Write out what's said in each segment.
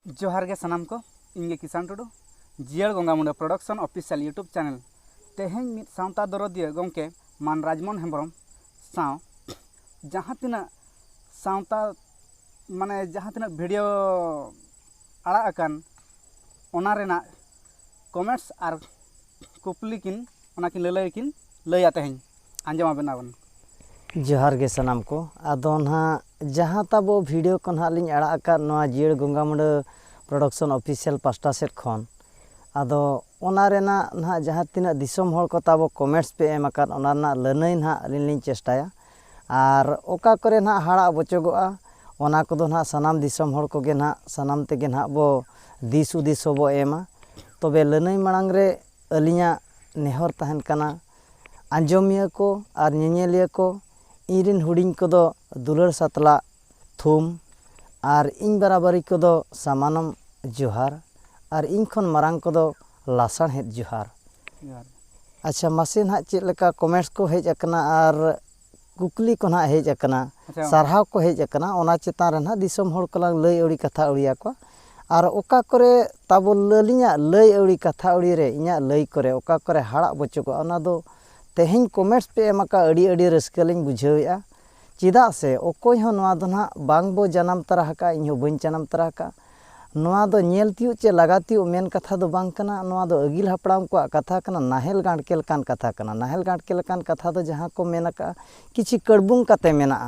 जोहार गे सानाम को इंगे किसान टुडू जियर गंगा मुंडा प्रोडक्शन ऑफिशियल यूट्यूब चैनल तेहें मित सावता दरदिया गंके मान राजमोहन हेम्ब्रम साव जहाँ तिना सावता माने जहाँ तिना वीडियो आड़ा अकान ओना रेना कमेंट्स आर कुपली किन ओना किन ललय किन लया तेहें आंजमा बनावन जोहार गे सनाम को आदो ना जहाँ ताबो वीडियो को ना लिंग आड़ा अकान नोआ जियर गंगा मुंडा प्रोडक्शन ऑफिशियल पास्टा सेट खन आदो ओना रेना ना जहाँ तिना दिसम हर को ताबो कमेंट्स पे एम अकान ओना ना लनई ना लिंग चेष्टाया आर ओका करे ना हाड़ा बचोगोआ ओना कोदो ना सनाम दिसम हर को गे ना सनाम तेगे ना बो दिस उदिस बो एमा तबे लनई मांग रे अलिया नेहर तहन कना आंजमिया को आर नेनेलिया को इरिन हुडिंग कोदो दुलर सतला थुम आर इन बराबरी कोदो सामानम जोहार आर इन खन मारांग कोदो लासाण हेद जोहार। अच्छा मासे ना चेक लेका कमेंट्स को हेज अकना आर कुकली को ना हेज अकना सारहाव को हेज अकना ओना चेतान रे ना दिसम हर को लांग लय अड़ी कथा अड़िया को आर ओका करे ताबो ललिया लय अड़ी कथा अड़ी रे इया लय करे ओका करे हाड़ा बचको ओना दो तेहें कमेंट्स पे एमका अड़ी अड़ी रस्कलिंग बुझावेआ चिदा से ओकोय हो नवा दो ना बांग बो जन्म तरा का इन हो बन जन्म तरा का नवा दो नेलतियो चे लगातियो मेन कथा दो बांग कना नवा दो अगिल हपड़ाम को कथा कना नाहेल गांडकेल कान कथा कना नाहेल गांडकेल कान कथा दो जहां को मेना का किछि कड़बुंग कते मेना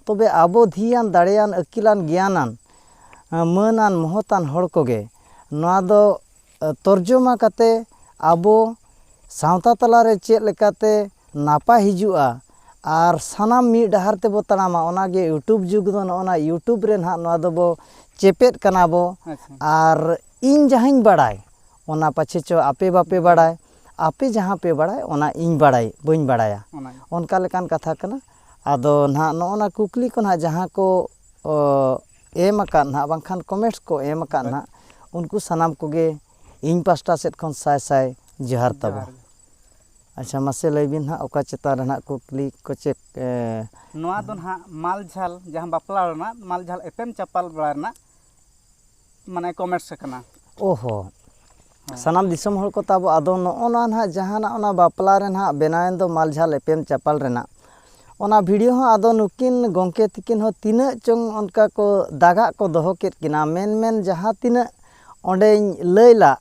तबे आबो धियान दाड़ेयान अकिलान ज्ञानान मानान महतान हड़ कोगे नवा दो तर्जुमा कते आबो सावता तला रे चेक लेकाते नापा हिजुआ आर सानाम मी डहार ते बो तड़ामा ओनागे यूट्यूब जुग दो ना यूट्यूब रे ना नवा दो बो चेपेट कना बो आर इन जहां बड़ाय ओना पाछे चो आपे बापे बड़ाय आपे जहां पे बड़ाय ओना इन बड़ाय बइन बड़ाया ओनका लेकान कथा कना आदो ना नोना कुकली को ना जहां को एम अकान ना बांखान कमेंट्स को एम अकान ना उनको सनाम कोगे इन पास्टा सेट खन साय साय जोहार तब। अच्छा मासे लैबिन हा ओका चेता रना कुकली को चेक नोआ दो ना माल झाल जहां बापला रना माल झाल एपेम चपाल बड़ाना माने कमेंट्स कना ओहो सनाम दिसम हर को ताबो आदो नोना ना जहां ना ओना बापला रे ना बेनायन दो माल झाल एपेम चपाल रेना ओना वीडियो हो आदो नुकिन गोंके तिकिन हो तीना चंग उनका को दागा को दोहो केत किना मेन मेन जहां तीना ओंडे लैला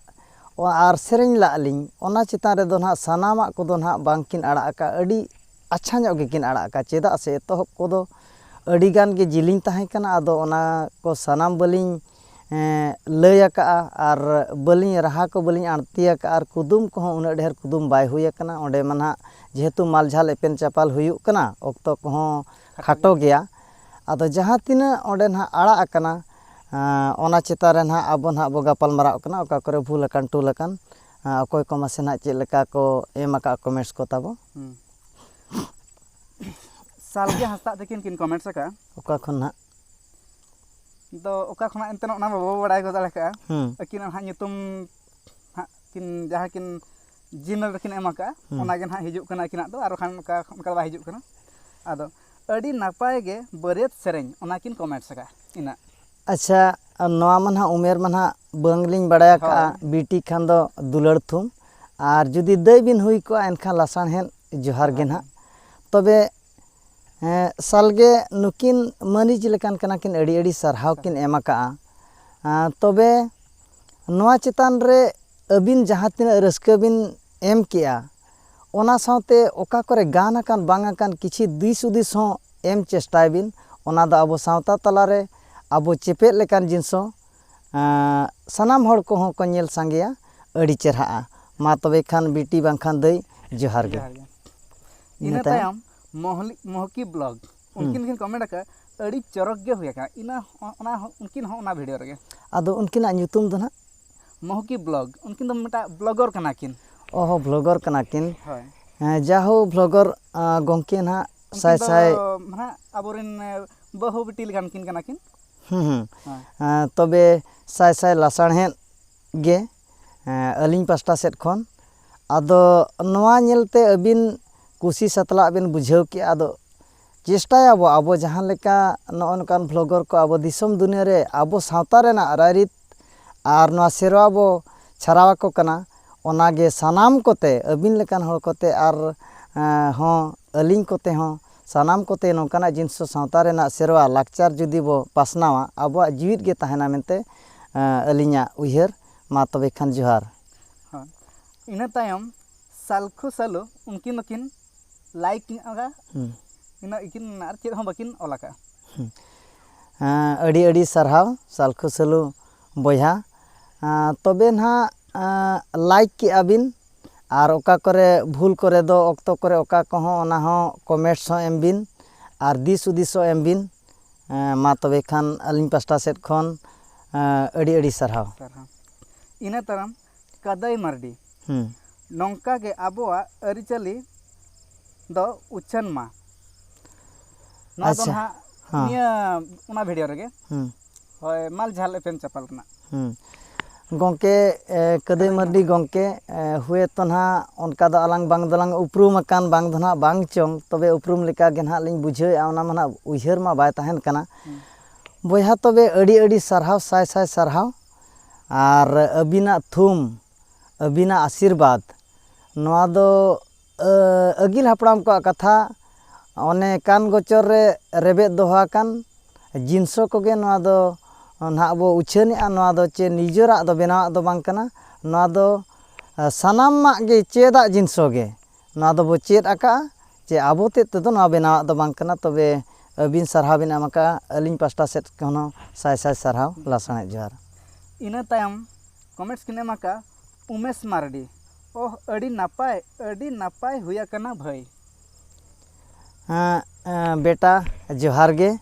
और सेरें लालिंग ओना चितान रे दो ना सानामा को दो ना बांकिन आड़ा का अड़ी अच्छा ᱧᱚᱜ ᱜᱮᱠᱤᱱ आड़ा का चेदा से एतहब को दो अड़ी गान के जिलिंग ताहे कना आदो ओना को सानाम बलिंग लय का आर बलिंग रहा को बलिंग आरतिया का आर कुदुम को उना ढेर कुदुम बाय हुई कना ओंडे मना जेहेतु मालझाल एपेन चापाल हुई कना ऑक्तो को खाटो गया आदो जहां तिना ओंडे ना आड़ा कना ओना चिता रे ना अब ना बो गापाल मारा कना ओका करे भूल अकान टूल अकान अकोय को मासे ना चे लेका को एम अका कमेंट्स को ताबो सालगे हस्ता तकिन किन कमेंट्स का ओका खन ना दो ओका खना एंतन ओना बाबो बड़ाय को दाले का अकिन हा nyutum हा किन जहां किन जीमेल रकिन एम अका ओना गे ना हिजुक कना किना दो आरो खान का बा हिजुक कना आदो अड़ी नापाय गे बरेत सेरें ओना किन कमेंट्स का इना। अच्छा नवा मना उमेर मना बंगलिंग बड़ाया का बीटी खान दो दुलड़ थुम आर जुदी दई बिन हुई को एनखान लासाण हेन जोहार गे ना तबे सालगे नुकिन मनीज लेकान कना किन अड़ी अड़ी सरहाव किन एमा का तबे नवा चितान रे अबिन जहां तिना रस्का बिन एम किया ओना साथे ओका करे गान अकान बांग अकान किछि दिस उदिस हो एम चेष्टाय बिन ओना द अबो सावता तला रे अब चेपेट लेकान जिनसो सनाम हड़ को हो नेल सांगेया अड़ी चेहरा मा तबे खान बीटी बांखान दई जोहार गे। इना तायम मोहकी ब्लॉग उनकिन किन कमेंट का अड़ी चरक गे हुया का इना ओना उनकिन हो ओना वीडियो रे आदो उनकिना ᱧᱩᱛᱩᱢ दो ना मोहकी ब्लॉग उनकिन दो मटा ब्लॉगर कना किन ओहो ब्लॉगर कना किन जाहो ब्लॉगर गोंके ना साय साय ना अबोरिन बहु बिटी लगान किन कना किन तबे साय साय लासाणहेन गे अलिंग पास्टा सेट खन आदो नवा नेलते अबिन कुसी सतला बिन बुझाव के आदो चेष्टाया अब जहां लेका नोनकान ब्लॉगर को अब दिसम दुनिया रे अब सावता रेना रायरित ᱟᱨ ᱱᱚᱣᱟ ᱥᱮᱨᱣᱟ ᱵᱚ ᱪᱷᱟᱨᱟᱣ ᱟᱠᱚ ᱠᱟᱱᱟ ᱚᱱᱟᱜᱮ ᱥᱟᱱᱟᱢ ᱠᱚᱛᱮ ᱟᱹᱵᱤᱱ ᱞᱮᱠᱟᱱ ᱦᱚᱲ ᱠᱚᱛᱮ ᱟᱨ ᱦᱚᱸ ᱟᱹᱞᱤᱧ ᱠᱚᱛᱮ ᱦᱚᱸ ᱥᱟᱱᱟᱢ ᱠᱚᱛᱮ ᱱᱚᱝᱠᱟᱱᱟᱜ ᱡᱤᱱᱤᱥ ᱥᱟᱶᱛᱟ ᱨᱮᱱᱟᱜ ᱥᱮᱨᱣᱟ ᱞᱟᱠᱪᱟᱨ ᱡᱩᱫᱤ ᱵᱚ ᱯᱟᱥᱱᱟᱣᱟ ᱟᱵᱚᱣᱟᱜ ᱡᱤᱣᱤᱫ ᱜᱮ ᱛᱟᱦᱮᱱᱟ ᱢᱮᱱᱛᱮ ᱟᱹᱞᱤᱧᱟᱜ ᱩᱭᱦᱟᱹᱨ ᱢᱟ ᱛᱚᱵᱮ ᱠᱷᱟᱱ ᱡᱚᱦᱟᱨ ᱦᱳᱭ ᱤᱱᱟᱹ ᱛᱟᱭᱚᱢ ᱥᱟᱞᱠᱷᱩ ᱥᱟᱞᱩ ᱩᱱᱠᱤᱱ ᱫᱚᱠᱤᱱ ᱞᱟᱭᱤᱠ ᱧᱚᱜᱼᱟ ᱤᱱᱟᱹ ᱤᱠᱤᱱ ᱟᱨ ᱪᱮᱫ ᱦᱚᱸ ᱵᱟᱹᱠᱤᱱ ᱚᱞ ᱟᱠᱟᱜᱼᱟ ᱟᱹᱰᱤ ᱟᱹᱰᱤ ᱥᱟᱨᱦᱟᱣ ᱥᱟᱞᱠᱷᱩ ᱥᱟᱞᱩ ᱵᱚᱭᱦᱟ ᱛᱚᱵᱮ ᱱᱟᱦᱟᱜ ᱞᱟᱭᱤᱠ ᱠᱮᱜᱼᱟ ᱵᱤᱱ ᱟᱨ ᱚᱠᱟ ᱠᱚᱨᱮ ᱵᱷᱩᱞ ᱠᱚᱨᱮ ᱫᱚ ᱚᱠᱛᱚ ᱠᱚᱨᱮ ᱚᱠᱟ ᱠᱚᱦᱚᱸ ᱚᱱᱟ ᱦᱚᱸ ᱠᱚᱢᱮᱱᱴᱥ ᱦᱚᱸ ᱮᱢ ᱵᱤᱱ ᱟᱨ ᱫᱤᱥ ᱦᱩᱫᱤᱥ ᱦᱚᱸ ᱮᱢ ᱵᱤᱱ ᱢᱟ ᱛᱚᱵᱮ ᱠᱷᱟᱱ ᱟᱹᱞᱤᱧ ᱯᱟᱥᱴᱟ ᱥᱮᱫ ᱠᱷᱚᱱ ᱟᱹᱰᱤ ᱟᱹᱰᱤ ᱥᱟᱨᱦᱟᱣ ᱤᱱᱟᱹ ᱛᱟᱭᱚᱢ ᱠᱟᱫᱟᱹᱭ ᱢᱟᱨᱰᱤ ᱱᱚᱝᱠᱟ ᱜᱮ ᱟᱵᱚᱣᱟᱜ ᱟᱹᱨᱤᱪᱟᱹᱞᱤ ᱫᱚ ᱩᱪᱷᱟᱹᱱ ᱢᱟ ᱱᱚᱣᱟ ᱫᱚ ᱱᱟᱦᱟᱜ ᱱᱤᱭᱟᱹ ᱚᱱᱟ ᱵᱷᱤᱰᱤᱭᱳ ᱨᱮᱜᱮ ᱦᱳᱭ ᱢᱟᱞ ᱡᱷᱟᱞ ᱮᱯᱮᱢ ᱪᱟᱯᱟᱞ ᱨᱮᱱᱟᱜ ᱜᱚᱢᱠᱮ ᱠᱟᱫᱟᱹᱭ ᱢᱟᱨᱰᱤ ᱜᱚᱢᱠᱮ ᱦᱳᱭᱛᱚ ᱱᱟᱦᱟᱜ ᱚᱱᱠᱟ ᱫᱚ ᱟᱞᱟᱝ ᱵᱟᱝ ᱫᱚᱞᱟᱝ ᱩᱯᱨᱩᱢ ᱟᱠᱟᱱ ᱵᱟᱝ ᱫᱚ ᱱᱟᱦᱟᱜ ᱵᱟᱝ ᱪᱚᱝ ᱛᱚᱵᱮ ᱩᱯᱨᱩᱢ ᱞᱮᱠᱟᱜᱮ ᱱᱟᱦᱟᱜ ᱞᱤᱧ ᱵᱩᱡᱷᱟᱹᱣᱮᱫᱼᱟ ᱚᱱᱟ ᱢᱟ ᱱᱟᱦᱟᱜ ᱩᱭᱦᱟᱹᱨ ᱢᱟ ᱵᱟᱭ ᱛᱟᱦᱮᱱ ᱠᱟᱱᱟ ᱵᱚᱭᱦᱟ ᱛᱚᱵᱮ ᱟᱹᱰᱤ ᱟᱹᱰᱤ ᱥᱟᱨᱦᱟᱣ ᱥᱟᱭ ᱥᱟᱭ ᱥᱟᱨᱦᱟᱣ ᱟᱨ ᱟᱹᱵᱤᱱᱟᱜ ᱛᱷᱩᱢ ᱟᱹᱵᱤᱱᱟᱜ ᱟᱥᱤᱨᱵᱟᱫᱽ ᱱᱚᱣᱟ ᱫᱚ ᱟᱹᱜᱤᱞ ᱦᱟᱯᱲᱟᱢ ᱠᱚᱣᱟᱜ ᱠᱟᱛᱷᱟ ᱚᱱᱮ ᱠᱟᱱ ᱜᱚᱪᱚᱨ ᱨᱮ ᱨᱮᱵᱮᱫ ᱫᱚᱦᱚ ᱟᱠᱟᱱ ᱡᱤᱱᱥᱚ ᱠᱚᱜᱮ ᱱᱚᱣᱟ ᱫᱚ ᱱᱟᱦᱟᱜ ᱵᱚ ᱩᱪᱷᱟᱹᱱᱮᱜᱼᱟ ᱱᱚᱣᱟ ᱫᱚ ᱪᱮ ᱱᱤᱡᱮᱨᱟᱜ ᱫᱚ ᱵᱮᱱᱟᱣᱟᱜ ᱫᱚ ᱵᱟᱝ ᱠᱟᱱᱟ ᱱᱚᱣᱟ ᱫᱚ ᱥᱟᱱᱟᱢᱟᱜ ᱜᱮ ᱪᱮᱫᱟᱜ ᱡᱤᱱᱥᱚ ᱜᱮ ᱱᱚᱣᱟ ᱫᱚᱵᱚ ᱪᱮᱫ ᱟᱠᱟᱜᱼᱟ ᱪᱮ ᱟᱵᱚ ᱛᱮᱫ ᱛᱮᱫᱚ ᱱᱚᱣᱟ ᱵᱮᱱᱟᱣᱟᱜ ᱫᱚ ᱵᱟᱝ ᱠᱟᱱᱟ ᱛᱚᱵᱮ ᱟᱹᱵᱤᱱ ᱥᱟᱨᱦᱟᱣ ᱵᱤᱱ ᱮᱢ ᱟᱠᱟᱜᱼᱟ ᱟᱹᱞᱤᱧ ᱯᱟᱥᱴᱟ ᱥᱮᱫ ᱠᱷᱚᱱ ᱦᱚᱸ ᱥᱟᱭ ᱥᱟᱭ ᱥᱟᱨᱦᱟᱣ ᱞᱟᱥᱟᱲᱦᱮᱫ ᱡᱚᱦᱟᱨ ᱤᱱᱟᱹ ᱛᱟᱭᱚᱢ ᱠᱚᱢᱮᱱᱴᱥ ᱠᱤᱱ ᱮᱢ ᱟᱠᱟᱜᱼᱟ ᱩᱢᱮᱥ ᱢᱟᱨᱰᱤ ᱟᱹᱰᱤ ᱱᱟᱯᱟᱭ ᱦᱩᱭ ᱟᱠᱟᱱᱟ ᱵᱷᱟᱹᱭ ᱵᱮᱴᱟ ᱡᱚᱦᱟᱨ ᱜᱮ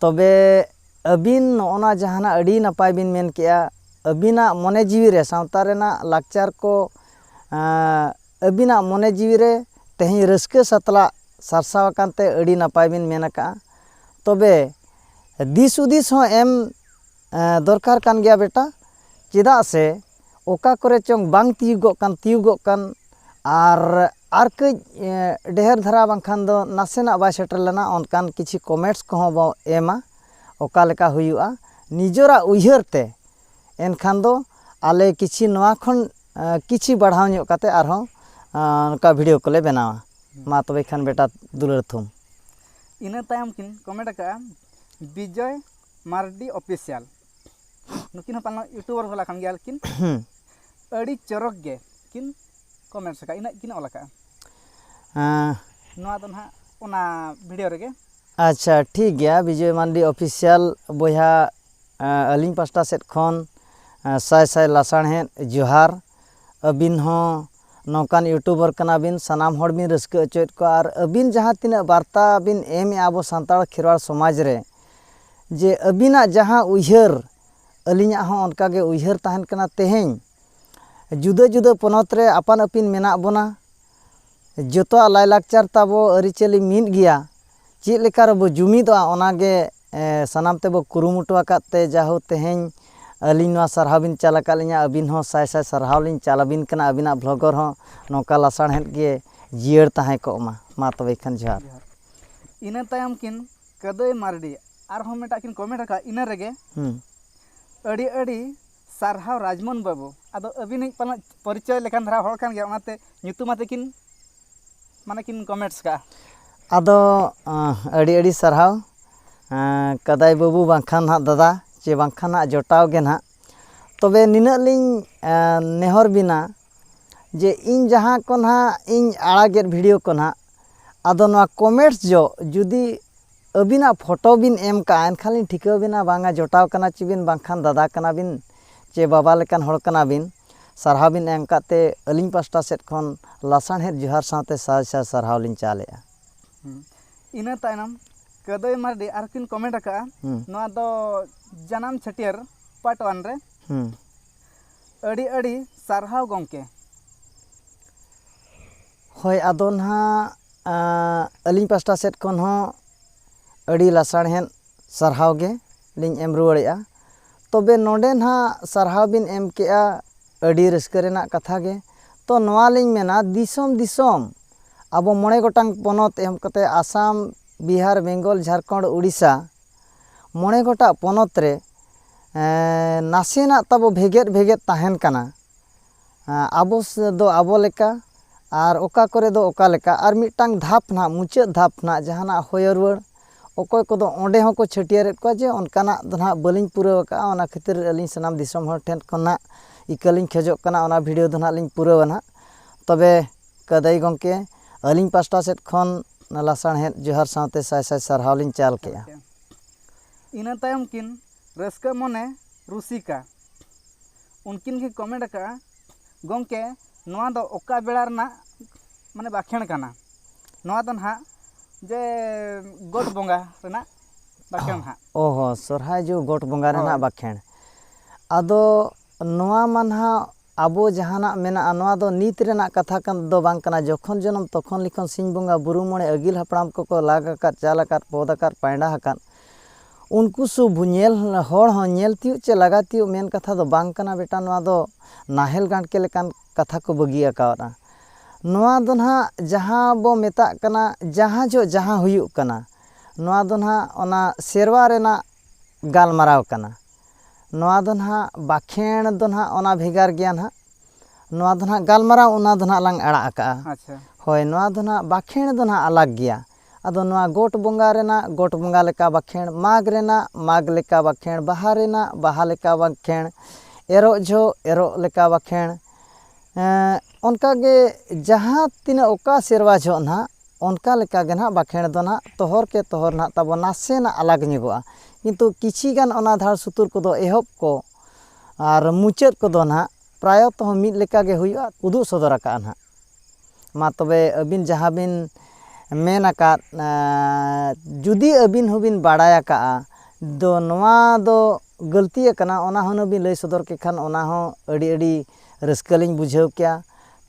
ᱛᱚᱵᱮ ᱟᱹᱵᱤᱱ ᱱᱚᱜᱼᱚ ᱱᱟ ᱡᱟᱦᱟᱱᱟᱜ ᱟᱹᱰᱤ ᱱᱟᱯᱟᱭ ᱵᱤᱱ ᱢᱮᱱ ᱠᱮᱜᱼᱟ ᱟᱹᱵᱤᱱᱟᱜ ᱢᱚᱱᱮ ᱡᱤᱣᱤ ᱨᱮ ᱥᱟᱶᱛᱟ ᱨᱮᱱᱟᱜ ᱞᱟᱠᱪᱟᱨ ᱠᱚ ᱟᱹᱵᱤᱱᱟᱜ ᱢᱚᱱᱮ ᱡᱤᱣᱤ ᱨᱮ ᱛᱮᱦᱮᱧ ᱨᱟᱹᱥᱠᱟᱹ ᱥᱟᱛᱞᱟᱜ ᱥᱟᱨᱥᱟᱣ ᱟᱠᱟᱱᱛᱮ ᱟᱹᱰᱤ ᱱᱟᱯᱟᱭ ᱵᱤᱱ ᱢᱮᱱ ᱟᱠᱟᱜᱼᱟ ᱛᱚᱵᱮ ᱫᱤᱥ ᱦᱩᱫᱤᱥ ᱦᱚᱸ ᱮᱢ ᱫᱚᱨᱠᱟর ᱠᱟᱱ ᱜᱮᱭᱟ ᱵᱮᱴᱟ ᱪᱮᱫᱟᱜ ᱥᱮ ᱚᱠᱟ ᱠᱚᱨᱮ ᱪᱚᱝ ᱵᱟᱝ ᱛᱤᱭᱳᱜᱚᱜ ᱠᱟᱱ ᱟᱨ ᱠᱟᱹᱡ ᱰᱷᱮᱨ ᱫᱷᱟᱨᱟ ᱵᱟᱝᱠᱷᱟᱱ ᱫᱚ ᱱᱟᱥᱮᱱᱟᱜ ᱵᱟᱭ ᱥᱮᱴᱮᱨ ᱞᱮᱱᱟ ᱚᱱᱠᱟᱱ ᱠᱤᱪᱷᱩ ᱠᱚᱢᱮᱱᱴᱥ ᱠᱚᱦᱚᱸ ᱵᱚ ᱮᱢᱟ ᱚᱠᱟ ᱞᱮᱠᱟ ᱦᱩᱭᱩᱜᱼᱟ ᱱᱤᱡᱮᱨᱟᱜ ᱩᱭᱦᱟᱹᱨ ᱛᱮ ᱮᱱᱠᱷᱟᱱ ᱫᱚ ᱟᱞᱮ ᱠᱤᱪᱷᱤ ᱱᱚᱣᱟ ᱠᱷᱚᱱ ᱠᱤᱪᱷᱤ ᱵᱟᱲᱦᱟᱣ ᱧᱚᱜ ᱠᱟᱛᱮ ᱟᱨᱦᱚᱸ ᱱᱚᱝᱠᱟ ᱵᱷᱤᱰᱤᱭᱳ ᱠᱚᱞᱮ ᱵᱮᱱᱟᱣᱟ ᱢᱟ ᱛᱚᱵᱮ ᱠᱷᱟᱱ ᱵᱮᱴᱟ ᱫᱩᱞᱟᱹᱲ ᱛᱷᱩᱢ ᱤᱱᱟᱹ ᱛᱟᱭᱚᱢ ᱠᱤᱱ ᱠᱚᱢᱮᱱᱴ ᱟᱠᱟᱜᱼᱟ ᱵᱤᱡᱚᱭ ᱢᱟᱨᱰᱤ ᱚᱯᱷᱤᱥᱤᱭᱟᱞ ᱱᱩᱠᱤᱱ ᱦᱚᱸ ᱯᱟᱞᱮᱱ ᱤᱭᱩᱴᱩᱵᱟᱨ ᱵᱟᱞᱟ ᱠᱟᱱ ᱜᱮᱭᱟ ᱠᱤᱱ ᱟᱹᱰᱤ ᱪᱚᱨᱚᱠ ᱜᱮ ᱠᱤᱱ ᱠᱚᱢᱮᱱᱴᱥ ᱟᱠᱟᱜᱼᱟ ᱤᱱᱟᱹᱜ ᱠᱤᱱ ᱚᱞ ᱟᱠᱟᱜᱼᱟ ᱱᱚᱣᱟ ᱫᱚ ᱱᱟᱦᱟᱜ ᱚᱱᱟ ᱵᱷᱤᱰᱤᱭᱳ ᱨᱮᱜᱮ ᱟᱪᱪᱷᱟ ᱴᱷᱤᱠ ᱜᱮᱭᱟ ᱵᱤᱡᱚᱭ ᱢᱟᱱᱰᱤ ᱚᱯᱷᱤᱥᱤᱭᱟᱞ ᱵᱚᱭᱦᱟ ᱟᱹᱞᱤᱧ ᱯᱟᱥᱴᱟ ᱥᱮᱫ ᱠᱷᱚᱱ ᱥᱟᱭ ᱥᱟᱭ ᱞᱟᱥᱟᱲᱦᱮᱫ ᱡᱚᱦᱟᱨ ᱟᱹᱵᱤᱱ ᱦᱚᱸ ᱱᱚᱝᱠᱟᱱ ᱤᱭᱩᱴᱩᱵᱟᱨ ᱠᱟᱱᱟᱵᱤᱱ ᱥᱟᱱᱟᱢ ᱦᱚᱲ ᱵᱤᱱ ᱨᱟᱹᱥᱠᱟᱹ ᱦᱚᱪᱚᱭᱮᱫ ᱠᱚᱣᱟ ᱟᱨ ᱟᱹᱵᱤᱱ ᱡᱟᱦᱟᱸ ᱛᱤᱱᱟᱹᱜ ᱵᱟᱨᱛᱟ ᱵᱤᱱ ᱮᱢᱮᱜᱼᱟ ᱟᱵᱚ ᱥᱟᱱᱛᱟᱲ ᱠᱷᱮᱨᱣᱟᱲ ᱥᱚᱢᱟᱡᱽ ᱨᱮ ᱡᱮ ᱟᱹᱵᱤᱱᱟᱜ ᱡᱟᱦᱟᱸ ᱩᱭᱦᱟᱹᱨ ᱟᱹᱞᱤᱧᱟᱜ ᱦᱚᱸ ᱚᱱᱠᱟᱜᱮ ᱩᱭᱦᱟᱹᱨ ᱛᱟᱦᱮᱱ ᱠᱟᱱᱟ ᱛᱮᱦᱮᱧ ᱡᱩᱫᱟᱹ ᱡᱩᱫᱟᱹ ᱯᱚᱱᱚᱛ ᱨᱮ ᱟᱯᱟᱱ ᱟᱹᱯᱤᱱ ᱢᱮᱱᱟᱜ ᱵᱚᱱᱟ ᱡᱚᱛᱚᱣᱟᱜ ᱞᱟᱭᱼᱞᱟᱠᱪᱟᱨ ᱛᱟᱵᱚ ᱟᱹᱨᱤᱪᱟᱹᱞᱤ ᱢᱤᱫ ᱜᱮᱭᱟ ᱪᱮᱫ ᱞᱮᱠᱟ ᱨᱮᱵᱚ ᱡᱩᱢᱤᱫᱚᱜᱼᱟ ᱚᱱᱟᱜᱮ ᱥᱟᱱᱟᱢ ᱛᱮᱵᱚ ᱠᱩᱨᱩᱢᱩᱴᱩ ᱟᱠᱟᱫ ᱛᱮ ᱡᱟᱦᱳ ᱛᱮᱦᱮᱧ ᱟᱹᱞᱤᱧ ᱱᱚᱣᱟ ᱥᱟᱨᱦᱟᱣ ᱵᱤᱱ ᱪᱟᱞ ᱟᱠᱟᱫ ᱞᱤᱧᱟ ᱟᱹᱵᱤᱱ ᱦᱚᱸ ᱥᱟᱭ ᱥᱟᱭ ᱥᱟᱨᱦᱟᱣ ᱞᱤᱧ ᱪᱟᱞ ᱟᱹᱵᱤᱱ ᱠᱟᱱᱟ ᱟᱹᱵᱤᱱᱟᱜ ᱵᱞᱚᱜᱚᱨ ᱦᱚᱸ ᱱᱚᱝᱠᱟ ᱞᱟᱥᱟᱲᱦᱮᱫ ᱜᱮ ᱡᱤᱭᱟᱹᱲ ᱛᱟᱦᱮᱸ ᱠᱚᱜ ᱢᱟ ᱛᱚᱵᱮ ᱠᱷᱟᱱ ᱡᱚᱦᱟᱨ ᱤᱱᱟᱹ ᱛᱟᱭᱚᱢ ᱠᱤᱱ ᱠᱟᱫᱟᱹᱭ ᱢᱟᱨᱰᱤ ᱟᱨᱦᱚᱸ ᱢᱤᱫᱴᱟᱜ ᱠᱤᱱ ᱠᱚᱢᱮᱱᱴ ᱟᱠᱟᱜᱼᱟ ᱤᱱᱟᱹ ᱨᱮᱜᱮ ᱟᱹᱰᱤ ᱥᱟᱨᱦᱟᱣ ᱨᱟᱡᱽᱢᱳᱦᱚᱱ ᱵᱟᱹᱵᱩ ᱟᱫᱚ ᱟᱹᱵᱤᱱᱤᱡ ᱯᱟᱞᱮᱱ ᱯᱚᱨᱤᱪᱚᱭ ᱞᱮᱠᱟᱱ ᱫᱷᱟᱨᱟ ᱦᱚᱲ ᱠᱟᱱ ᱜᱮᱭᱟ ᱚᱱᱟᱛᱮ ᱧᱩᱛᱩᱢ ᱟᱛᱮ ᱠᱤᱱ ᱠᱤᱱ ᱠᱚᱢᱮᱱᱴᱥ ᱠᱟᱜᱼᱟ ᱟᱫᱚ ᱟᱹᱰᱤ ᱥᱟᱨᱦᱟᱣ ᱠᱟᱫᱟᱭ ᱵᱟᱹᱵᱩ ᱵᱟᱝᱠᱷᱟᱱ ᱦᱟᱸᱜ ᱫᱟᱫᱟ ᱪᱮ ᱵᱟᱝᱠᱷᱟᱱ ᱦᱟᱸᱜ ᱡᱚᱴᱟᱣ ᱜᱮ ᱱᱟᱦᱟᱜ ᱛᱚᱵᱮ ᱱᱤᱱᱟᱹᱜ ᱞᱤᱧ ᱱᱮᱦᱚᱨ ᱵᱤᱱᱟ ᱡᱮ ᱤᱧ ᱡᱟᱦᱟᱸ ᱠᱚ ᱱᱟᱦᱟᱜ ᱤᱧ ᱟᱲᱟᱜᱮᱫ ᱵᱷᱤᱰᱤᱭᱳ ᱠᱚ ᱱᱟᱦᱟᱜ ᱟᱫᱚ ᱱᱚᱣᱟ ᱠᱚᱢᱮᱱᱴᱥ ᱡᱩᱫᱤ ᱟᱹᱵᱤᱱᱟᱜ ᱯᱷᱳᱴᱳ ᱵᱤᱱ ᱮᱢ ᱠᱟᱜᱼᱟ ᱮᱱᱠᱷᱟᱱ ᱞᱤᱧ ᱴᱷᱤᱠᱟᱹ ᱵᱤᱱᱟ ᱵᱟᱝᱟ ᱡᱚᱴᱟᱣ ᱠᱟᱱᱟ ᱪᱮᱵᱤᱱ ᱵᱟᱝᱠᱷᱟᱱ ᱫᱟᱫᱟ ᱠᱟᱱᱟᱵᱤᱱ ᱪᱮ ᱵᱟᱵᱟ ᱞᱮᱠᱟᱱ ᱦᱚᱲ ᱠᱟᱱᱟᱵᱤᱱ ᱥᱟᱨᱦᱟᱣ ᱵᱤᱱ ᱮᱢ ᱠᱟᱜ ᱛᱮ ᱟᱹᱞᱤᱧ ᱯᱟᱥᱴᱟ ᱥᱮᱫ ᱠᱷᱚᱱ ᱞᱟᱥᱟᱲᱦᱮᱫ ᱡᱚᱦᱟᱨ ᱥᱟᱶᱛᱮ ᱥᱟᱭ ᱥᱟᱭ ᱥᱟᱨᱦᱟᱣ ᱞᱤᱧ ᱪᱟᱞᱮᱜᱼᱟ ᱤᱱᱟᱹ ᱛᱟᱭᱱᱚᱢ ᱠᱟᱫᱟᱹᱭ ᱢᱟᱨᱰᱤ ᱟᱨ ᱠᱤᱱ ᱠᱚᱢᱮᱱᱴ ᱟᱠᱟᱜᱼᱟ ᱱᱚᱣᱟ ᱫᱚ ᱡᱟᱱᱟᱢ ᱪᱷᱟᱹᱴᱭᱟᱹᱨ ᱯᱟᱨᱴ 1 ᱨᱮ ᱟᱹᱰᱤ ᱥᱟᱨᱦᱟᱣ ᱜᱚᱢᱠᱮ ᱦᱳᱭ ᱟᱫᱚ ᱱᱟᱦᱟᱜ ᱟᱹᱞᱤᱧ ᱯᱟᱥᱴᱟ ᱥᱮᱫ ᱠᱷᱚᱱ ᱦᱚᱸ ᱟᱹᱰᱤ ᱞᱟᱥᱟᱲᱦᱮᱫ ᱥᱟᱨᱦᱟᱣ ᱜᱮ ᱞᱤᱧ ᱮᱢ ᱨᱩᱣᱟᱹᱲᱮᱜᱼᱟ ᱛᱚᱵᱮ ᱱᱚᱰᱮ ᱱᱟᱦᱟᱜ ᱥᱟᱨᱦᱟᱣ ᱵᱤᱱ ᱮᱢ ᱠᱮᱜᱼᱟ ᱟᱹᱰᱤ ᱨᱟᱹᱥᱠᱟᱹ ᱨᱮᱱᱟᱜ ᱠᱟᱛᱷᱟ ᱜᱮ ᱛᱚ ᱱᱚᱣᱟ ᱞᱤᱧ ᱢᱮᱱᱟ ᱫᱤᱥᱚᱢ ᱟᱵᱚ 9 ᱜᱚᱴᱟᱝ ᱯᱚᱱᱚᱛ ᱮᱢ ᱠᱟᱛᱮ ᱟᱥᱟᱢ ᱵᱤᱦᱟᱨ ᱵᱮᱝᱜᱚᱞ ᱡᱷᱟᱲᱠᱷᱚᱸᱰ ᱩᱲᱤᱥᱥᱟ 9 ᱜᱚᱴᱟᱜ ᱯᱚᱱᱚᱛ ᱨᱮ नासेनाग ताबो भेगेद भेगेद ताहेन कना आबो दो आबो लेका और ओका करे दो ओका लेका और मिटटांग धाप ना मुचाद धाप ना जहाना होयरवड़ अकय को ओंडे हों को छटियारेद को जे उनकाना दो ना बलिंग पुराव का ओना खातिर अलिंग सनाम दिसम हर ठेन खना इकालिंग खजोग कना ओना वीडियो दो ना लिंग पुराव ना तबे कदाई गंके अलिंग पास्टा सेट खन लासाणहेद जोहार सावते साय साय सारहावलिंग चाल केया इना तायम किन रस्का मने रुसिका उनकिन के कमेंट का गंके नोआ दो ओका बेड़ा रना माने बाखेण काना नोआ दो ना जे गोट बोंगा रना बाखेण हा ओहो सरहाय जो गोट बोंगा रना बाखेण आदो नोआ मनहा आबो जहाना मेना नोआ दो नीत रेना कथा कन दो बांग कना जखन जनम तखन लिखन सिंह बोंगा बुरु मणे अगिल हपड़ाम को लागाकात चालाकात पोदाकात पायडा हकात उनको सब नेल हर हों नेल तियो चे लगा तियो मेन कथा दो बांग कना बेटा नोआ दो नाहेल गांडके लेकान कथा को बगी आकावना नोआ दो ना जहाँ बो मेता कना जहाँ जो जहाँ हुयुक कना नोआ दो ना ओना सेरवा रेना गालमाराव कना नोआ दो ना बाखेण दो ना ओना भेगार गया ना नोआ दो ना गालमाराव ओना दो ना लांग अड़ा आका अच्छा होय नोआ दो ना बाखेण दो ना अलग गया आदो नोआ गोट बोंगा रेना गोट बोंगा लेका बाखेण माग रेना माग लेका बाखेण बाहा रेना बाहा लेका बाखेण एरो जो एरो लेका बाखेण उनका गे जहाँ तीन ओका सेरवा जो ना उनका लेका गे ना बाखेण दो ना तोहर के तोहर ना तब नासे ना अलग निगोआ किंतु किछि गान ओना धार सुतुर को दो एहब को और मुचाद को दो ना प्राय तो मिद लेका गे हुयुआ उदु सदर आका ना मा तबे अबिन जहाँ बिन मेन आकात जुदी अबिन होबिन बाड़ाय का दो नोआ दो गलती कना ओना होनो बिन लय सदर के खान ओना हो अड़ी अड़ी रस्कलिंग बुझाव क्या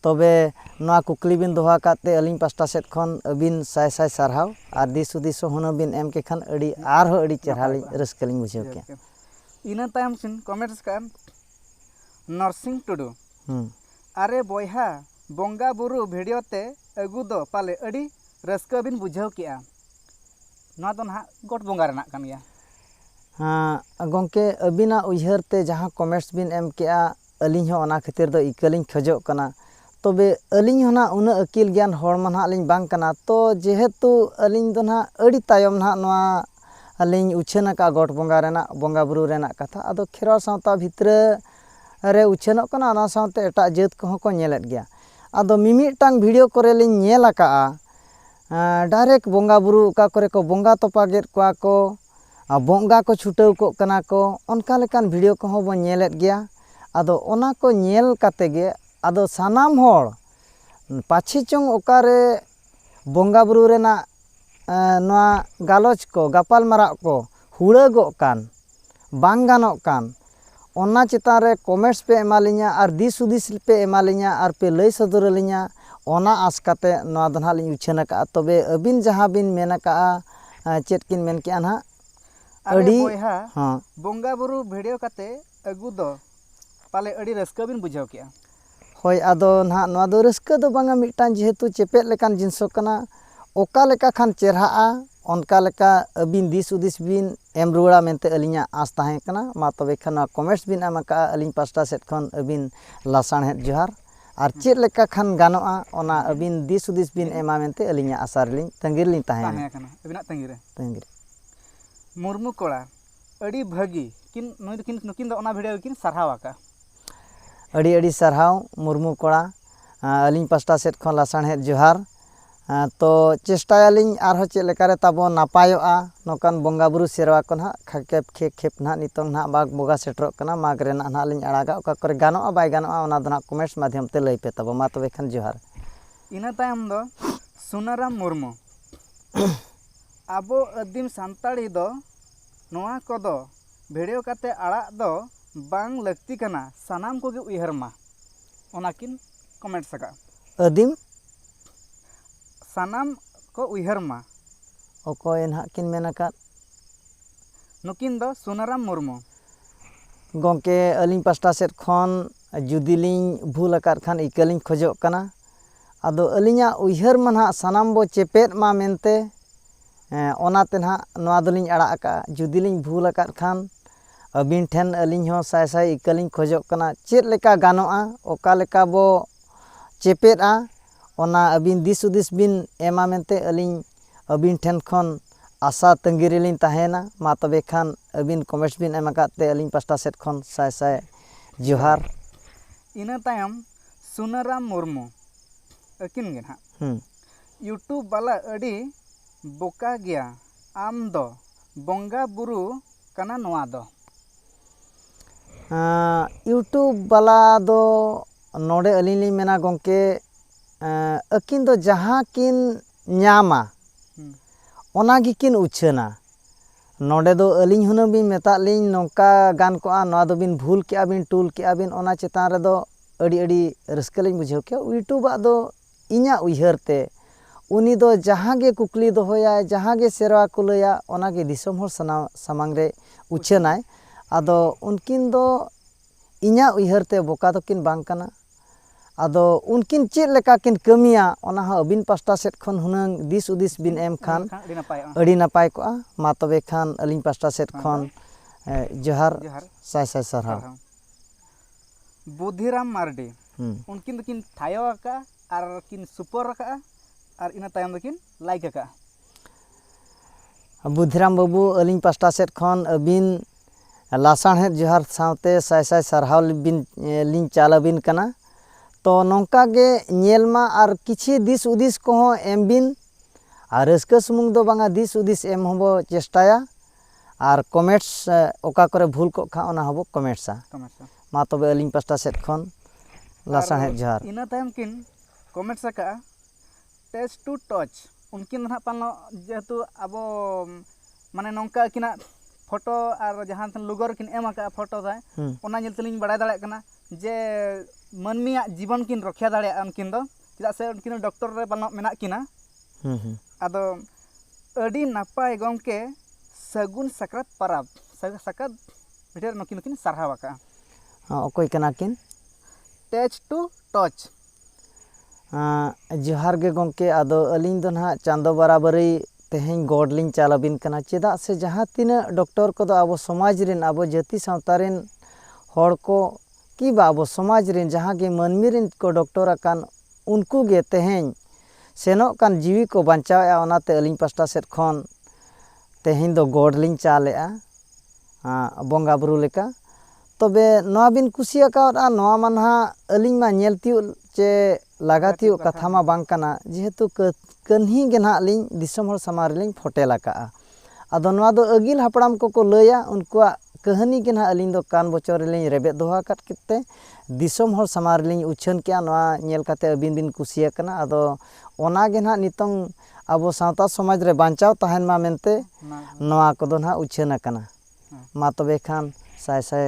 तबे नोआ कुकली बिन दोहा काते अलिंग पास्टा सेट खन अबिन साय साय सारहाव आर दिस उदिस होनो बिन एम के खान अड़ी आर हो अड़ी चेहरालिंग रस्कलिंग बुझाव क्या इना तायम सिन कमेंट्स का नरसिंह टुडू अरे बोयहा बोंगा बुरु वीडियो ते अगु दो पाले अड़ी रस्का बिन बुझाव किया नोआ दो ना गोट बोंगा रेना कान गया हाँ गंके अबिना उयहर ते जहाँ कमेंट्स बिन एम किया अलिंग हो ओना खातिर दो इकालिंग खजोग कना तबे अलिंग हो ना उना अकिल ज्ञान हर मा अलिंग बांग कना तो जेहेतु अलिंग दो ना अड़ी तायम ना नोआ अलिंग उछाना का गोट बोंगा रेना बोंगा बुरु रेना कथा आदो खेरवाल सावता भितरे रे उछानोग कना ओना सावते एटा जात को को नेलेद गया आदो मिमिटांग वीडियो करे लिंग नेल आका डायरेक्ट बोंगा बुरु का करे को बोंगा तोपागेद कोआ को बोंगा को छुटाव को कना को उनका लेकान वीडियो को हो बो नेलेद गया आदो ओना को नेल काते गे आदो सानाम होड़ पाछे चोंग ओकारे बोंगा बुरु रेना नोआ गालोच को गापाल मारा को हुड़ागोग कान बांग गानोग कान ओना चितान रे कमेंट्स पे एमालिङा और दिस उदिस पे एमालिङा और पे लय सदर लिङा ओना आस काते नोआ दो ना लिङ उछान का तबे अबिन जहाँ बिन मेन का चेत किन मेन के ना अड़ी हाँ बोंगा बुरु वीडियो काते अगु दो पाले अड़ी रस्का बिन बुझाव किया होय आदो ना नोआ दो रस्का दो बांगा मिटान जेहेतु चेपेट लेकान जिनसो कना ओका लेका खान चेरहा उनका लेका अबिन दिस उदिस बिन एम रुड़ा मेनते अलिङा आस ताहे कना मा तबे खान कमेंट्स बिन एम का अलिङ पास्टा सेट खन अबिन लासाणहेद जोहार और चेत लेका खान गानोआ ओना अबिन दिस उदिस बिन एमा मेनते अलिङा आसार लिङ तंगिर लिङ ताहे अबिना तंगिर मुर्मू कोड़ा अड़ी भागी किन नुकिन दो ओना वीडियो किन सरहाव आका अड़ी अड़ी सरहाव मुर्मू कोड़ा अलिङ पास्टा सेट खन लासाणहेद जोहार तो चेष्टायालिङ आरहो चेद लेकारे ताबो नापायोआ नोकान बोंगा बुरु सेरवा को ना खेप खेप खेप ना नितोंग ना बाग बोगा सेटरोग कना माग रेना ना लिङ अड़ागा ओका करे गानोआ बाय गानोआ ओना दो ना कमेंट्स माध्यम ते लय पे ताबो मा तबे खान जोहार इना तायम दो सुनाराम मुर्मू आबो आदिम सान्ताड़ी दो नोआ को दो वीडियो काते अड़ा दो बांग लगती कना सानाम को गे उयहर मा ओना किन कमेंट सका आदिम सानाम को उयहर मा ओकोय ना किन मेनका नुकिन दो सुनाराम मुर्मू गंके अलिङ पास्टा सेट खन जुदी लिङ भूल आकाद खान इकालिङ खोजोग कना आदो अलिङा उयहर मा ना सानाम बो चेपेट मा मेनते ओनाते ना नोआ दोलिङ अड़ा आका जुदी लिङ भूल आकाद खान ᱟᱹᱵᱤᱱ ᱴᱷᱮᱱ ᱟᱹᱞᱤᱧ ᱦᱚᱸ ᱥᱟᱭ ᱥᱟᱭ ᱤᱠᱟᱹᱞᱤᱧ ᱠᱷᱚᱡᱚᱜ ᱠᱟᱱᱟ ᱪᱮᱫ ᱞᱮᱠᱟ ᱜᱟᱱᱚᱜᱼᱟ, ᱚᱠᱟ ᱞᱮᱠᱟ ᱵᱚ ᱪᱮᱯᱮᱫᱼᱟ, ᱚᱱᱟ ᱟᱹᱵᱤᱱ ᱫᱤᱥ ᱦᱩᱫᱤᱥ ᱵᱤᱱ ᱮᱢᱟ ᱢᱮᱱᱛᱮ ᱟᱹᱞᱤᱧ ᱟᱹᱵᱤᱱ ᱴᱷᱮᱱ ᱠᱷᱚᱱ ᱟᱥᱟ ᱛᱟᱺᱜᱤ ᱨᱮᱞᱤᱧ ᱛᱟᱦᱮᱱᱟ᱾ ᱢᱟ ᱛᱚᱵᱮ ᱠᱷᱟᱱ ᱟᱹᱵᱤᱱ ᱠᱚᱢᱮᱱᱴᱥ ᱵᱤᱱ ᱮᱢ ᱟᱠᱟᱫ ᱛᱮ ᱟᱹᱞᱤᱧ ᱯᱟᱥᱴᱟ ᱥᱮᱫ ᱠᱷᱚᱱ ᱥᱟᱭ ᱥᱟᱭ ᱡᱚᱦᱟᱨ᱾ ᱤᱱᱟᱹ ᱛᱟᱭᱚᱢ ᱥᱩᱱᱟᱹᱨᱟᱢ ᱢᱩᱨᱢᱩ ᱟᱹᱠᱤᱱ ᱜᱮ ᱱᱟᱦᱟᱜ ᱤᱭᱩᱴᱩᱵᱽ ᱵᱟᱞᱟ ᱟᱹᱰᱤ ᱵᱚᱠᱟ ᱜᱮᱭᱟ, ᱟᱢ ᱫᱚ ᱵᱚᱸᱜᱟ ᱵᱩᱨᱩ ᱠᱟᱱᱟ ᱱᱚᱣᱟ ᱫᱚ? ᱤᱭᱩᱴᱩᱵᱽ ᱵᱟᱞᱟ ᱫᱚ ᱱᱚᱰᱮ ᱟᱹᱞᱤᱧ ᱞᱤᱧ ᱢᱮᱱᱟ ᱜᱚᱢᱠᱮ ᱟᱹᱠᱤᱱ ᱫᱚ ᱡᱟᱦᱟᱸ ᱠᱤᱱ ᱧᱟᱢᱟ ᱚᱱᱟ ᱜᱮᱠᱤᱱ ᱩᱪᱷᱟᱹᱱᱟ᱾ ᱱᱚᱰᱮ ᱫᱚ ᱟᱹᱞᱤᱧ ᱦᱩᱱᱟᱹᱝ ᱵᱤᱱ ᱢᱮᱛᱟᱜ ᱞᱤᱧ ᱱᱚᱝᱠᱟ ᱜᱟᱱ ᱠᱚᱜᱼᱟ, ᱱᱚᱣᱟ ᱫᱚᱵᱤᱱ ᱵᱷᱩᱞ ᱠᱮᱜᱼᱟ ᱵᱤᱱ, ᱴᱩᱞ ᱠᱮᱜᱼᱟ ᱵᱤᱱ, ᱚᱱᱟ ᱪᱮᱛᱟᱱ ᱨᱮᱫᱚ ᱟᱹᱰᱤ ᱨᱟᱹᱥᱠᱟᱹ ᱞᱤᱧ ᱵᱩᱡᱷᱟᱹᱣ ᱠᱮᱜᱼᱟ᱾ ᱤᱭᱩᱴᱩᱵᱟᱜ ᱫᱚ ᱤᱧᱟᱹᱜ ᱩᱭᱦᱟᱹᱨ ᱛᱮ ᱩᱱᱤ ᱫᱚ ᱡᱟᱦᱟᱸ ᱜᱮ ᱠᱩᱠᱞᱤ ᱫᱚᱦᱚᱭᱟᱭ, ᱡᱟᱦᱟᱸ ᱜᱮ ᱥᱮᱨᱣᱟ ᱠᱚ ᱞᱟᱹᱭᱟ, ᱚᱱᱟᱜᱮ ᱫᱤᱥᱚᱢ ᱦᱚᱲ ᱥᱟᱢᱟᱝ ᱨᱮ ᱩᱪᱷᱟᱹᱱᱟᱭ᱾ ᱟᱫᱚ ᱩᱱᱠᱤᱱ ᱫᱚ ᱤᱧᱟᱹᱜ ᱩᱭᱦᱟᱹᱨ ᱛᱮ ᱵᱚᱠᱟ ᱫᱚᱠᱤᱱ ᱵᱟᱝ ᱠᱟᱱᱟ᱾ ᱟᱫᱚ ᱩᱱᱠᱤᱱ ᱪᱮᱫ ᱞᱮᱠᱟ ᱠᱤᱱ ᱠᱟᱹᱢᱤᱭᱟ ᱚᱱᱟ ᱦᱚᱸ ᱟᱹᱵᱤᱱ ᱯᱟᱥᱴᱟ ᱥᱮᱫ ᱠᱷᱚᱱ ᱦᱩᱱᱟᱹᱝ ᱫᱤᱥ ᱦᱩᱫᱤᱥ ᱵᱤᱱ ᱮᱢ ᱠᱷᱟᱱ ᱟᱹᱰᱤ ᱱᱟᱯᱟᱭ ᱠᱚᱜᱼᱟ᱾ ᱢᱟ ᱛᱚᱵᱮ ᱠᱷᱟᱱ ᱟᱹᱞᱤᱧ ᱯᱟᱥᱴᱟ ᱥᱮᱫ ᱠᱷᱚᱱ ᱡᱚᱦᱟᱨ, ᱥᱟᱭ ᱥᱟᱭ ᱥᱟᱨᱦᱟᱣ᱾ ᱵᱩᱫᱷᱤᱨᱟᱢ ᱢᱟᱨᱰᱤ ᱩᱱᱠᱤᱱ ᱫᱚᱠᱤᱱ ᱛᱷᱟᱭᱚ ᱟᱠᱟᱜᱼᱟ ᱟᱨ ᱠᱤᱱ ᱥᱩᱯᱚᱨ ᱟᱠᱟᱜᱼᱟ ᱟᱨ ᱤᱱᱟᱹ ᱛᱟᱭᱚᱢ ᱫᱚᱠᱤᱱ ᱞᱟᱭᱤᱠ ᱟᱠᱟᱜᱼᱟ᱾ ᱵᱩᱫᱷᱤᱨᱟᱢ ᱵᱟᱹᱵᱩ ᱟᱹᱞᱤᱧ ᱯᱟᱥᱴᱟ ᱥᱮᱫ ᱠᱷᱚᱱ ᱟᱹᱵᱤᱱ ᱞᱟᱥᱟᱲᱦᱮᱫ ᱡᱚᱦᱟᱨ ᱥᱟᱶᱛᱮ ᱥᱟᱭ ᱥᱟᱭ ᱥᱟᱨᱦᱟᱣ ᱞᱤᱧ ᱪᱟᱞ ᱟᱹᱵᱤᱱ ᱠᱟᱱᱟ᱾ ᱛᱚ ᱱᱚᱝᱠᱟ ᱜᱮ ᱧᱮᱞ ᱢᱟ ᱟᱨ ᱠᱤᱪᱷᱤ ᱫᱤᱥ ᱦᱩᱫᱤᱥ ᱠᱚᱦᱚᱸ ᱮᱢ ᱵᱤᱱ, ᱟᱨ ᱨᱟᱹᱥᱠᱟᱹ ᱥᱩᱢᱩᱝ ᱫᱚ ᱵᱟᱝᱟ, ᱫᱤᱥ ᱦᱩᱫᱤᱥ ᱮᱢ ᱦᱚᱸᱵᱚ ᱪᱮᱥᱴᱟᱭᱟ, ᱟᱨ ᱠᱚᱢᱮᱱᱴᱥ ᱚᱠᱟ ᱠᱚᱨᱮ ᱵᱷᱩᱞ ᱠᱚᱜ ᱠᱷᱟᱱ ᱚᱱᱟ ᱦᱚᱸᱵᱚ ᱠᱚᱢᱮᱱᱴᱥᱟ᱾ ᱢᱟ ᱛᱚᱵᱮ ᱟᱹᱞᱤᱧ ᱯᱟᱥᱴᱟ ᱥᱮᱫ ᱠᱷᱚᱱ ᱞᱟᱥᱟᱲᱦᱮᱫ ᱡᱚᱦᱟᱨ᱾ ᱤᱱᱟᱹ ᱛᱟᱭᱚᱢ ᱠᱤᱱ ᱠᱚᱢᱮᱱᱴᱥ ᱟᱠᱟᱜᱼᱟ ᱴᱮᱪ ᱴᱩ ᱴᱚᱪ᱾ ᱩᱱᱠᱤᱱ ᱫᱚ ᱱᱟᱦᱟᱜ ᱯᱟᱞᱮᱱ ᱡᱮᱦᱮᱛᱩ ᱟᱵᱚ ᱢᱟᱱᱮ ᱱᱚᱝᱠᱟ ᱟᱹᱠᱤᱱᱟᱜ ᱯᱷᱳᱴᱳ ᱟᱨ ᱡᱟᱦᱟᱸ ᱞᱳᱜᱳ ᱨᱮᱠᱤᱱ ᱮᱢ ᱟᱠᱟᱜᱼᱟ ᱯᱷᱳᱴᱳ ᱛᱟᱭ, ᱚᱱᱟ ᱧᱮᱞ ᱛᱮᱞᱤᱧ ᱵᱟᱲᱟᱭ ᱫᱟᱲᱮᱭᱟᱜ ᱠᱟᱱᱟ ᱡᱮ ᱢᱟᱹᱱᱢᱤᱭᱟᱜ ᱡᱤᱵᱚᱱ ᱠᱤᱱ ᱨᱚᱠᱷᱟ ᱫᱟᱲᱮᱭᱟᱜᱼᱟ ᱩᱱᱠᱤᱱ ᱫᱚ, ᱪᱮᱫᱟᱜ ᱥᱮ ᱩᱱᱠᱤᱱ ᱫᱚ ᱰᱚᱠᱴᱚᱨ ᱨᱮ ᱯᱟᱞᱮᱱ ᱢᱮᱱᱟᱜ ᱠᱤᱱᱟ᱾ ᱟᱫᱚ ᱟᱹᱰᱤ ᱱᱟᱯᱟᱭ ᱜᱚᱢᱠᱮ, ᱥᱟᱹᱜᱩᱱ ᱥᱟᱠᱨᱟᱛ ᱯᱟᱨᱟᱵᱽ, ᱥᱟᱠᱨᱟᱛ ᱵᱷᱤᱰᱤᱭᱳ ᱨᱮ ᱱᱩᱠᱤᱱ ᱫᱚᱠᱤᱱ ᱥᱟᱨᱦᱟᱣ ᱟᱠᱟᱜᱼᱟ᱾ ᱚᱠᱚᱭ ᱠᱟᱱᱟ ᱠᱤᱱ? ᱴᱮᱪ ᱴᱩ ᱴᱚᱪ᱾ ᱡᱚᱦᱟᱨ ᱜᱮ ᱜᱚᱢᱠᱮ, ᱟᱫᱚ ᱟᱹᱞᱤᱧ ᱫᱚ ᱱᱟᱦᱟᱜ ᱪᱟᱸᱫᱳ ᱵᱟᱨᱟᱵᱟᱹᱨᱤ ᱛᱮᱦᱮᱧ ᱜᱚᱰ ᱞᱤᱧ ᱪᱟᱞ ᱟᱹᱵᱤᱱ ᱠᱟᱱᱟ, ᱪᱮᱫᱟᱜ ᱥᱮ ᱡᱟᱦᱟᱸ ᱛᱤᱱᱟᱹᱜ ᱰᱚᱠᱴᱚᱨ ᱠᱚᱫᱚ ᱟᱵᱚ ᱥᱚᱢᱟᱡᱽ ᱨᱮᱱ, ᱟᱵᱚ ᱡᱟᱹᱛᱤ ᱥᱟᱶᱛᱟ ᱨᱮᱱ ᱦᱚᱲ ᱠᱚ ᱠᱤ ᱵᱟ ᱟᱵᱚ ᱥᱚᱢᱟᱡᱽ ᱨᱮᱱ ᱡᱟᱦᱟᱸ ᱜᱮ ᱢᱟᱹᱱᱢᱤ ᱨᱮᱱ ᱠᱚ ᱰᱚᱠᱴᱚᱨ ᱟᱠᱟᱱ, ᱩᱱᱠᱩ ᱜᱮ ᱛᱮᱦᱮᱧ ᱥᱮᱱᱚᱜ ᱠᱟᱱ ᱡᱤᱣᱤ ᱠᱚ ᱵᱟᱧᱪᱟᱣᱮᱫᱼᱟ᱾ ᱚᱱᱟᱛᱮ ᱟᱹᱞᱤᱧ ᱯᱟᱥᱴᱟ ᱥᱮᱫ ᱠᱷᱚᱱ ᱛᱮᱦᱮᱧ ᱫᱚ ᱜᱚᱰ ᱞᱤᱧ ᱪᱟᱞᱮᱜᱼᱟ ᱵᱚᱸᱜᱟ ᱵᱩᱨᱩ ᱞᱮᱠᱟ᱾ ᱛᱚᱵᱮ ᱱᱚᱣᱟ ᱵᱤᱱ ᱠᱩᱥᱤ ᱟᱠᱟᱫᱼᱟ, ᱱᱚᱣᱟ ᱢᱟ ᱱᱟᱦᱟᱜ ᱟᱹᱞᱤᱧ ᱢᱟ ᱧᱮᱞ ᱛᱤᱭᱳᱜ ᱪᱮ ᱞᱟᱜᱟ ᱛᱤᱭᱳᱜ ᱠᱟᱛᱷᱟ ᱢᱟ ᱵᱟᱝ ᱠᱟᱱᱟ, ᱡᱮᱦᱮᱛᱩ ᱠᱟᱹᱦᱱᱤ ᱜᱮ ᱱᱟᱦᱟᱜ ᱞᱤᱧ ᱫᱤᱥᱚᱢ ᱦᱚᱲ ᱥᱟᱢᱟᱝ ᱨᱮᱞᱤᱧ ᱯᱷᱳᱴᱮᱞ ᱟᱠᱟᱜᱼᱟ᱾ ᱟᱫᱚ ᱱᱚᱣᱟ ᱫᱚ ᱟᱹᱜᱤᱞ ᱦᱟᱯᱲᱟᱢ ᱠᱚᱠᱚ ᱞᱟᱹᱭᱟ, ᱩᱱᱠᱩᱣᱟᱜ ᱠᱟᱹᱦᱱᱤ ᱜᱮ ᱱᱟᱦᱟᱜ ᱟᱹᱞᱤᱧ ᱫᱚ ᱠᱟᱱ ᱵᱚᱪᱷᱚᱨ ᱨᱮᱞᱤᱧ ᱨᱮᱵᱮᱫ ᱫᱚᱦᱚ ᱟᱠᱟᱫ ᱛᱮ ᱫᱤᱥᱚᱢ ᱦᱚᱲ ᱥᱟᱢᱟᱝ ᱨᱮᱞᱤᱧ ᱩᱪᱷᱟᱹᱱ ᱠᱮᱜᱼᱟ᱾ ᱱᱚᱣᱟ ᱧᱮᱞ ᱠᱟᱛᱮ ᱟᱹᱵᱤᱱ ᱵᱤᱱ ᱠᱩᱥᱤᱭᱟᱠᱟᱱᱟ, ᱟᱫᱚ ᱚᱱᱟᱜᱮ ᱱᱟᱦᱟᱜ ᱱᱤᱛᱚᱝ ᱟᱵᱚ ᱥᱟᱶᱛᱟ ᱥᱚᱢᱟᱡᱽ ᱨᱮ ᱵᱟᱧᱪᱟᱣ ᱛᱟᱦᱮᱱ ᱢᱟ ᱢᱮᱱᱛᱮ ᱱᱚᱣᱟ ᱠᱚᱫᱚ ᱱᱟᱦᱟᱜ ᱩᱪᱷᱟᱹᱱ ᱟᱠᱟᱱᱟ᱾ ᱢᱟ ᱛᱚᱵᱮ ᱠᱷᱟᱱ ᱥᱟᱭ ᱥᱟᱭ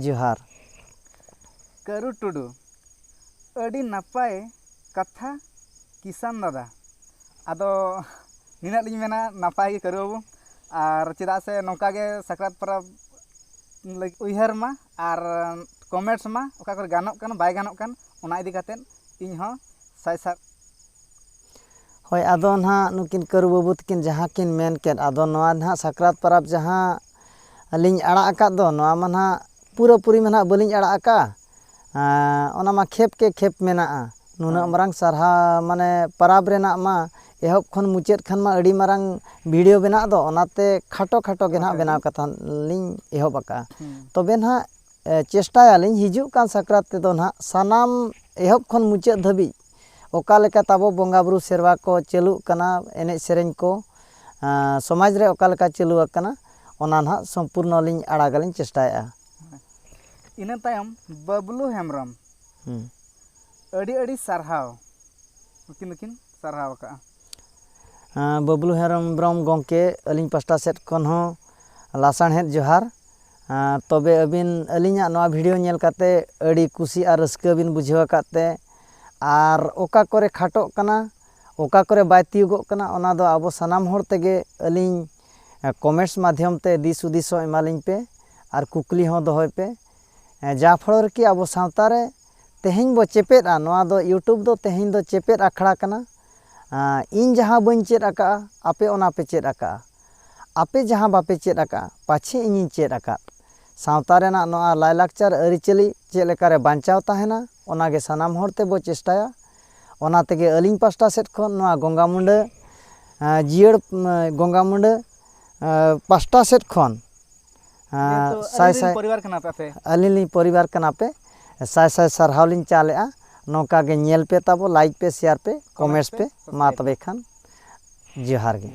ᱡᱚᱦᱟᱨ᱾ ᱠᱟᱹᱨᱩ ᱴᱩᱰᱩ ᱟᱹᱰᱤ ᱱᱟᱯᱟᱭ ᱠᱟᱛᱷᱟ ᱠᱤᱥᱟᱱ ᱫᱟᱫᱟ᱾ ᱟᱫᱚ ᱱᱤᱱᱟᱹᱜ ᱞᱤᱧ ᱢᱮᱱᱟ, ᱱᱟᱯᱟᱭ ᱜᱮ ᱠᱟᱹᱨᱩ ᱵᱟᱹᱵᱩ, ᱟᱨ ᱪᱮᱫᱟᱜ ᱥᱮ ᱱᱚᱝᱠᱟ ᱜᱮ ᱥᱟᱠᱨᱟᱛ ᱯᱚᱨᱚᱵᱽ ᱩᱭᱦᱟᱹᱨ ᱢᱟ ᱟᱨ ᱠᱚᱢᱮᱱᱴᱥ ᱢᱟ, ᱚᱠᱟ ᱠᱚᱨᱮ ᱜᱟᱱᱚᱜ ᱠᱟᱱ ᱵᱟᱭ ᱜᱟᱱᱚᱜ ᱠᱟᱱ ᱚᱱᱟ ᱤᱫᱤ ᱠᱟᱛᱮᱫ ᱤᱧ ᱦᱚᱸ ᱥᱟᱭ ᱥᱟᱭ ᱦᱳᱭ, ᱟᱫᱚ ᱱᱟᱦᱟᱜ ᱱᱩᱠᱤᱱ ᱠᱟᱹᱨᱩ ᱵᱟᱹᱵᱩ ᱛᱟᱹᱠᱤᱱ ᱡᱟᱦᱟᱸ ᱠᱤᱱ ᱢᱮᱱ ᱠᱮᱫ, ᱟᱫᱚ ᱱᱚᱣᱟ ᱱᱟᱦᱟᱜ ᱥᱟᱠᱨᱟᱛ ᱯᱚᱨᱚᱵᱽ ᱡᱟᱦᱟᱸ ᱞᱤᱧ ᱟᱲᱟᱜ ᱟᱠᱟᱫ ᱫᱚ, ᱱᱚᱣᱟ ᱢᱟ ᱱᱟᱦᱟᱜ ᱯᱩᱨᱟᱹᱯᱩᱨᱤ ᱢᱟ ᱱᱟᱦᱟᱜ ᱵᱟᱹᱞᱤᱧ ᱟᱲᱟᱜ ᱟᱠᱟᱫᱼᱟ᱾ ᱚᱱᱟ ᱢᱟ ᱠᱷᱮᱯ ke ᱠᱷᱮᱯ ᱢᱮᱱᱟᱜᱼᱟ᱾ ᱱᱩᱱᱟᱹᱜ ᱢᱟᱨᱟᱝ ᱥᱟᱨᱦᱟᱣ ᱢᱟᱱᱮ ᱯᱚᱨᱚᱵᱽ ᱨᱮᱱᱟᱜ ᱢᱟ ᱮᱦᱚᱵ ᱠᱷᱚᱱ ᱢᱩᱪᱟᱹᱫ ᱠᱷᱟᱱ ᱢᱟ ᱟᱹᱰᱤ ᱢᱟᱨᱟᱝ ᱵᱷᱤᱰᱤᱭᱳ ᱵᱮᱱᱟᱜ ᱫᱚ, ᱚᱱᱟᱛᱮ ᱠᱷᱟᱴᱚ ᱜᱮ ᱱᱟᱦᱟᱜ ᱵᱮᱱᱟᱣ ᱠᱟᱛᱷᱟ ᱞᱤᱧ ᱮᱦᱚᱵ ᱟᱠᱟᱜᱼᱟ᱾ ᱛᱚᱵᱮ ᱱᱟᱦᱟᱜ ᱪᱮᱥᱴᱟᱭᱟᱞᱤᱧ ᱦᱤᱡᱩᱜ ᱠᱟᱱ ᱥᱟᱠᱨᱟᱛ ᱛᱮᱫᱚ ᱱᱟᱦᱟᱜ ᱥᱟᱱᱟᱢ ᱮᱦᱚᱵ ᱠᱷᱚᱱ ᱢᱩᱪᱟᱹᱫ ᱫᱷᱟᱹᱵᱤᱡ ᱚᱠᱟ ᱞᱮᱠᱟ ᱛᱟᱵᱚ ᱵᱚᱸᱜᱟ ᱵᱩᱨᱩ ᱥᱮᱨᱣᱟ ᱠᱚ ᱪᱟᱹᱞᱩᱜ ᱠᱟᱱᱟ, ᱮᱱᱮᱡ ᱥᱮᱨᱮᱧ ᱠᱚ ᱥᱚᱢᱟᱡᱽ ᱨᱮ ᱚᱠᱟ ᱞᱮᱠᱟ ᱪᱟᱹᱞᱩ ᱟᱠᱟᱱᱟ, ᱚᱱᱟ ᱱᱟᱦᱟᱜ ᱥᱚᱢᱯᱩᱨᱱᱚ ᱞᱤᱧ ᱟᱲᱟᱜᱟᱞᱤᱧ ᱪᱮᱥᱴᱟᱭᱮᱫᱼᱟ᱾ ᱤᱱᱟᱹ ᱛᱟᱭᱚᱢ ᱵᱟᱹᱵᱞᱩ ᱦᱮᱢᱵᱨᱚᱢ ᱟᱹᱰᱤ ᱥᱟᱨᱦᱟᱣ, ᱱᱩᱠᱤᱱ ᱫᱚᱠᱤᱱ ᱥᱟᱨᱦᱟᱣ ᱟᱠᱟᱜᱼᱟ᱾ ᱵᱟᱹᱵᱞᱩ ᱦᱮᱢᱵᱨᱚᱢ ᱜᱚᱢᱠᱮ, ᱟᱹᱞᱤᱧ ᱯᱟᱥᱴᱟ ᱥᱮᱫ ᱠᱷᱚᱱ ᱦᱚᱸ ᱞᱟᱥᱟᱲᱦᱮᱫ ᱡᱚᱦᱟᱨ᱾ ᱛᱚᱵᱮ ᱟᱹᱵᱤᱱ ᱟᱹᱞᱤᱧᱟᱜ ᱱᱚᱣᱟ ᱵᱷᱤᱰᱤᱭᱳ ᱧᱮᱞ ᱠᱟᱛᱮ ᱟᱹᱰᱤ ᱠᱩᱥᱤ ᱟᱨ ᱨᱟᱹᱥᱠᱟᱹ ᱵᱤᱱ ᱵᱩᱡᱷᱟᱹᱣ ᱟᱠᱟᱫ ᱛᱮ, ᱟᱨ ᱚᱠᱟ ᱠᱚᱨᱮ ᱠᱷᱟᱴᱚᱜ ᱠᱟᱱᱟ, ᱚᱠᱟ ᱠᱚᱨᱮ ᱵᱟᱭ ᱛᱤᱭᱳᱜᱚᱜ ᱠᱟᱱᱟ, ᱚᱱᱟ ᱫᱚ ᱟᱵᱚ ᱥᱟᱱᱟᱢ ᱦᱚᱲ ᱛᱮᱜᱮ ᱟᱹᱞᱤᱧ ᱠᱚᱢᱮᱱᱴᱥ ᱢᱟᱫᱽᱫᱷᱚᱢ ᱛᱮ ᱫᱤᱥ ᱦᱩᱫᱤᱥ ᱦᱚᱸ ᱮᱢᱟᱞᱤᱧ ᱯᱮ, ᱟᱨ ᱠᱩᱠᱞᱤ ᱦᱚᱸ ᱫᱚᱦᱚᱭ ᱯᱮ, ᱡᱟ ᱯᱷᱚᱲᱚᱨ ᱠᱤ ᱟᱵᱚ ᱥᱟᱶᱛᱟ ᱨᱮ ᱛᱮᱦᱮᱧ ᱵᱚ ᱪᱮᱯᱮᱫᱼᱟ᱾ ᱱᱚᱣᱟ ᱫᱚ ᱤᱭᱩᱴᱩᱵᱽ ᱫᱚ ᱛᱮᱦᱮᱧ ᱫᱚ ᱪᱮᱯᱮᱫ ᱟᱠᱷᱲᱟ ᱠᱟᱱᱟ᱾ ᱤᱧ ᱡᱟᱦᱟᱸ ᱵᱟᱹᱧ ᱪᱮᱫ ᱟᱠᱟᱫᱼᱟ, ᱟᱯᱮ ᱚᱱᱟ ᱯᱮ ᱪᱮᱫ ᱟᱠᱟᱫᱼᱟ᱾ ᱟᱯᱮ ᱡᱟᱦᱟᱸ ᱵᱟᱯᱮ ᱪᱮᱫ ᱟᱠᱟᱫᱼᱟ, ᱯᱟᱪᱷᱮ ᱤᱧᱤᱧ ᱪᱮᱫ ᱟᱠᱟᱫ᱾ सावता रेना नोआ लायलाकचार अरिचली चेक लेकारे बांचाव ताहेना ओनागे सानाम होरते बो चेष्टाया ओना तेगे अलिंग पास्टा सेट खन नोआ गंगामुंडा जियड़ गंगामुंडा पास्टा सेट खन साय साय परिवार कना पे अलिली परिवार कना पे साय साय सरहावलिंग चालेआ नौका गे नेल पे ताबो लाइक पे शेयर पे कमेंट्स पे मा तबे खान जोहार गे।